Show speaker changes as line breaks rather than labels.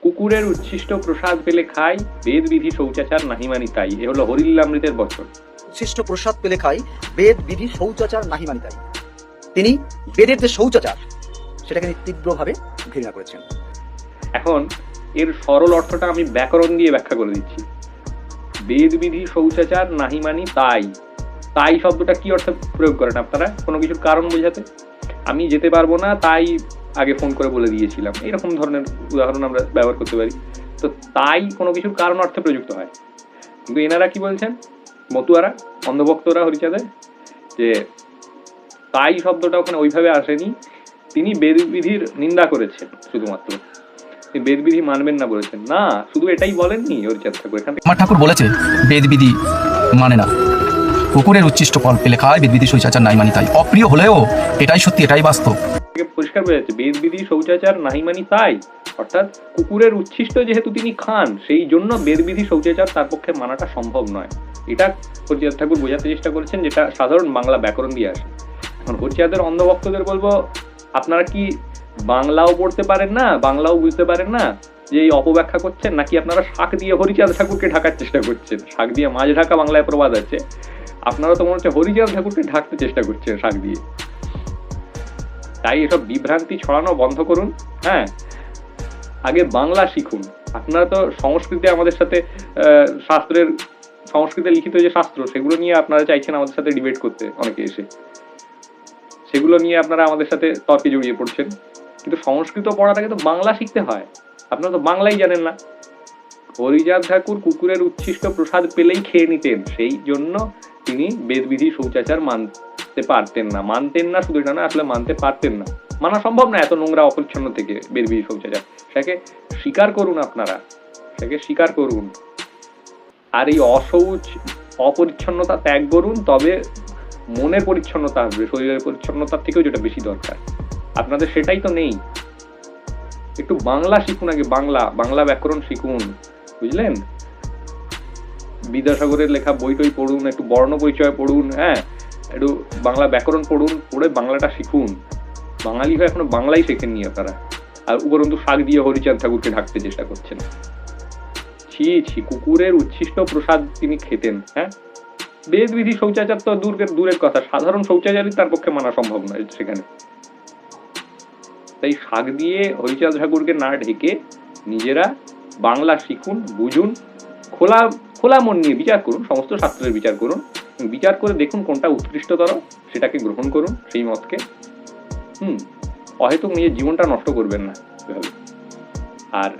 কুকুরের উচ্ছিষ্ট প্রসাদ পেলে খাই, বেদ বিধি শৌচাচার নাহি মানি তাই। এ হলো হরিল্লামৃতের বচন।
উচ্ছিষ্ট প্রসাদ পেলে খাই, বেদ বিধি শৌচাচার নাহি মানি তাই। তিনি বেদের যে শৌচাচার সেটাকে তীব্রভাবে ঘৃণা করেছেন।
এখন এর সরল অর্থটা আমি ব্যাকরণ দিয়ে ব্যাখ্যা করে দিচ্ছি। বেদ বিধি শৌচাচার নাহি মানি তাই। তাই শব্দটা কি অর্থে প্রয়োগ করেন আপনারা? কোনো কিছুর কারণ বোঝাতে। আমি যেতে পারবো না তাই আগে ফোন করে বলে দিয়েছিলাম, এরকম ধরনের উদাহরণ আমরা ব্যবহার করতে পারি। তো তাই কোনো কিছুর কারণ অর্থে প্রযুক্ত হয়। কিন্তু এনারা কি বলছেন, মতুয়ারা, অন্ধভক্তরা হরিচাঁদের, যে তাই শব্দটা ওখানে ওইভাবে আসেনি। তিনি বেদবিধির নিন্দা করেছেন, শুধুমাত্র তিনি বেদবিধি মানবেন না বলেছেন না। শুধু এটাই বলেননি হরিচাঁদ ঠাকুর, এখান
আমার ঠাকুর বলেছে বেদবিধি মানে না, কুকুরের উচ্ছিষ্ট ফল পেলে খায়, বেদবিধি শৌচাচার নাই মানি তাই। অপ্রিয় হলেও এটাই সত্যি, এটাই বাস্তব।
থেকে পরিষ্কার বোঝা যাচ্ছে বেদবিধি শৌচাচার নাহি মানি তাই, অর্থাৎ কুকুরের উচ্ছিষ্ট যেহেতু তিনি খান, সেই জন্য বেদবিধি শৌচাচার তার পক্ষে মানাটা সম্ভব নয়। এটা হরিচাঁদ ঠাকুর বোঝাতে চেষ্টা করেছেন, যেটা সাধারণ বাংলা ব্যাকরণ দিয়ে আসে। এখন হরিচাঁদের অন্ধভক্তদের বলবো, আপনারা কি বাংলাও পড়তে পারেন না, বাংলাও বুঝতে পারেন না যে এই অপব্যাখ্যা করছেন, নাকি আপনারা শাক দিয়ে হরিচাঁদ ঠাকুরকে ঢাকার চেষ্টা করছেন? শাক দিয়ে মাছ ঢাকা বাংলায় প্রবাদ আছে, আপনারা তো মনে হচ্ছে হরিচাঁদ ঠাকুরকে ঢাকতে চেষ্টা করছেন শাক দিয়ে। তাই এসব বিভ্রান্তি ছড়ানো বন্ধ করুন। হ্যাঁ, আগে বাংলা শিখুন। আপনারা তো সংস্কৃতে আমাদের সাথে শাস্ত্রের, সংস্কৃতে লিখিত যে শাস্ত্র, সেগুলো নিয়ে আপনারা চাইছেন আমাদের সাথে ডিবেট করতে, অনেকে এসে সেগুলো নিয়ে আপনারা আমাদের সাথে তর্কে জড়িয়ে পড়ছেন। কিন্তু সংস্কৃত পড়াটাকে তো বাংলা শিখতে হয়, আপনারা তো বাংলাই জানেন না। হরিচাঁদ ঠাকুর কুকুরের উচ্ছিষ্ট প্রসাদ পেলেই খেয়ে নিতেন, সেই জন্য তিনি বেদবিধি শৌচাচার মানতে পারতেন না। মানতেন না শুধু এটা না, আসলে মানতে পারতেন না। মানা সম্ভব না এত নোংরা অপরিচ্ছন্ন থেকে বেদবিধি শৌচাচার। সেটাকে স্বীকার করুন, আপনারা সেটাকে স্বীকার করুন। আর এই অশৌচ অপরিচ্ছন্নতা ত্যাগ করুন, তবে মনের পরিচ্ছন্নতা আসবে, শরীরের পরিচ্ছন্নতার থেকেও যেটা বেশি দরকার। আপনাদের সেটাই তো নেই। একটু বাংলা শিখুন আগে, বাংলা ব্যাকরণ শিখুন, বুঝলেন? বিদ্যাসাগরের লেখা বই টই পড়ুন, একটু বর্ণ পরিচয় পড়ুন, হ্যাঁ, একটু বাংলা ব্যাকরণ পড়ুন, পড়ে বাংলাটা শিখুন। বাঙালি হয়ে এখনো বাংলাই শেখেননি আপনারা, আর উপরন্তু শাক দিয়ে হরিচাঁদ ঠাকুরকে ঢাকতে চেষ্টা করছেন। ছি ছি, কুকুরের উচ্ছিষ্ট প্রসাদ তিনি খেতেন। হ্যাঁ, বেদবিধি শৌচাচার তো দূরের কথা, সাধারণ শৌচাচারই তার পক্ষে মানা সম্ভব নয় সেখানে। তাই শাক দিয়ে হরিচাঁদ ঠাকুরকে না ঢেকে নিজেরা বাংলা শিখুন, বুঝুন, খোলা মন নিয়ে বিচার করুন, সমস্ত শাস্ত্রের বিচার করুন, বিচার করে দেখুন কোনটা উৎকৃষ্টতর, সেটাকে গ্রহণ করুন, সেই মতকে। অহেতুক নিজের জীবনটা নষ্ট করবেন না। আর